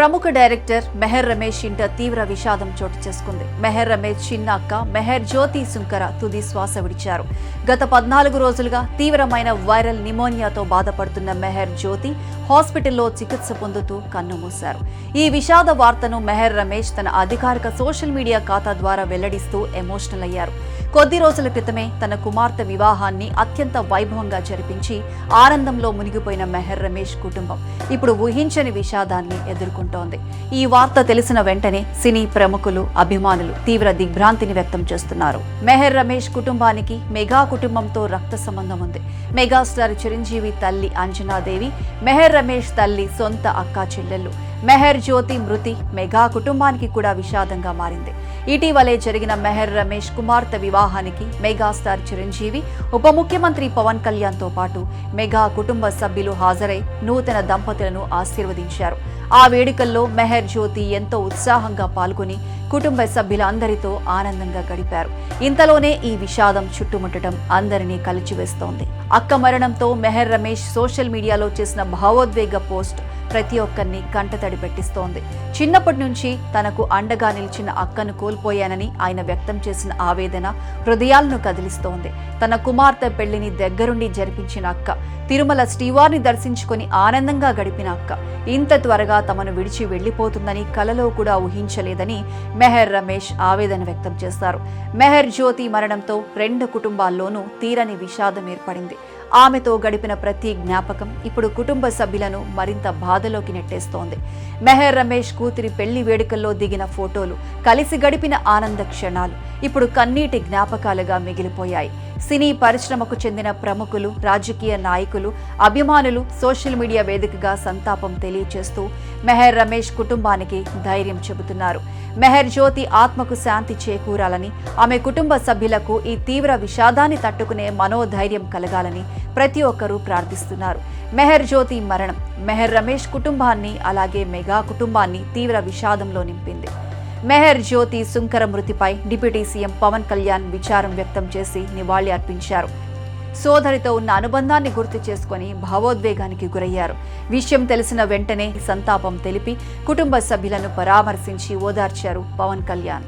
ప్రముఖ డైరెక్టర్ మెహర్ రమేష్ ఇంట తీవ్ర విషాదం చోటు చేసుకుంది. మెహర్ రమేష్ చిన్న అక్క మెహర్ జ్యోతి సుంకర తుది శ్వాస విడిచారు. గత 14 రోజులుగా తీవ్రమైన వైరల్ నిమోనియాతో బాధపడుతున్న మెహర్ జ్యోతి హాస్పిటల్లో చికిత్స పొందుతూ కన్నుమూశారు. ఈ విషాద వార్తను మెహర్ రమేష్ తన అధికారిక సోషల్ మీడియా ఖాతా ద్వారా వెల్లడిస్తూ ఎమోషనల్ అయ్యారు. కొద్ది రోజుల క్రితమే తన కుమార్తె వివాహాన్ని అత్యంత వైభవంగా జరిపించి ఆనందంలో మునిగిపోయిన మెహర్ రమేష్ కుటుంబం ఇప్పుడు ఊహించని విషాదాన్ని ఎదుర్కొంటోంది. ఈ వార్త తెలిసిన వెంటనే సినీ ప్రముఖులు, అభిమానులు తీవ్ర దిగ్భ్రాంతిని వ్యక్తం చేస్తున్నారు. మెహర్ రమేష్ కుటుంబానికి మెగా కుటుంబంతో రక్త సంబంధం ఉంది. మెగాస్టార్ చిరంజీవి తల్లి అంజనాదేవి, మెహర్ రమేష్ తల్లి సొంత అక్కా చెల్లెళ్ళు. మెహర్ జ్యోతి మృతి మెగా కుటుంబానికి కూడా విషాదంగా మారింది. ఇటీవలే జరిగిన మెహర్ రమేష్ కుమార్తె వివాహానికి మెగాస్టార్ చిరంజీవి, ఉప ముఖ్యమంత్రి పవన్ కళ్యాణ్తో పాటు మెగా కుటుంబ సభ్యులు హాజరై నూతన దంపతులను ఆశీర్వదించారు. ఆ వేడుకల్లో మెహర్ జ్యోతి ఎంతో ఉత్సాహంగా పాల్గొని కుటుంబ సభ్యులందరితో ఆనందంగా గడిపారు. ఇంతలోనే ఈ విషాదం చుట్టుముట్టడం అందరినీ కలిచివేస్తోంది. అక్క మరణంతో మెహర్ రమేష్ సోషల్ మీడియాలో చేసిన భావోద్వేగ పోస్ట్ ప్రతి ఒక్కరిని కంటతడి పెట్టిస్తోంది. చిన్నప్పటి నుంచి తనకు అండగా నిలిచిన అక్కను కోల్పోయానని ఆయన వ్యక్తం చేసిన ఆవేదన హృదయాలను కదిలిస్తోంది. తన కుమార్తె పెళ్లిని దగ్గరుండి జరిపించిన అక్క, తిరుమల శ్రీవారిని దర్శించుకుని ఆనందంగా గడిపిన అక్క ఇంత త్వరగా తమను విడిచి వెళ్లిపోతుందని కలలో కూడా ఊహించలేదని మెహర్ రమేష్ ఆవేదన వ్యక్తం చేశారు. మెహర్ జ్యోతి మరణంతో 2 కుటుంబాల్లోనూ తీరని విషాదం ఏర్పడింది. ఆమెతో గడిపిన ప్రతి జ్ఞాపకం ఇప్పుడు కుటుంబ సభ్యులను మరింత బాధలోకి నెట్టేస్తోంది. మెహర్ రమేష్ కూతురి పెళ్లి వేడుకల్లో దిగిన ఫోటోలు, కలిసి గడిపిన ఆనంద క్షణాలు ఇప్పుడు కన్నీటి జ్ఞాపకాలుగా మిగిలిపోయాయి. సినీ పరిశ్రమకు చెందిన ప్రముఖులు, రాజకీయ నాయకులు, అభిమానులు సోషల్ మీడియా వేదికగా సంతాపం తెలియజేస్తూ మెహర్ రమేష్ కుటుంబానికి ధైర్యం చెబుతున్నారు. మెహర్ జ్యోతి ఆత్మకు శాంతి చేకూరాలని, ఆమె కుటుంబ సభ్యులకు ఈ తీవ్ర విషాదాన్ని తట్టుకునే మనోధైర్యం కలగాలని ప్రతి ఒక్కరూ ప్రార్థిస్తున్నారు. మెహర్ జ్యోతి మరణం మెహర్ రమేష్ కుటుంబాన్ని, అలాగే మెగా కుటుంబాన్ని తీవ్ర విషాదంలో నింపింది. మెహర్ జ్యోతి సుంకర మృతిపై డిప్యూటీ సీఎం పవన్ కళ్యాణ్ విచారం వ్యక్తం చేసి నివాళి అర్పించారు. సోదరితో ఉన్న అనుబంధాన్ని గుర్తు చేసుకుని భావోద్వేగానికి గురయ్యారు. విషయం తెలిసిన వెంటనే సంతాపం తెలిపి కుటుంబ సభ్యులను పరామర్శించి ఓదార్చారు పవన్ కళ్యాణ్.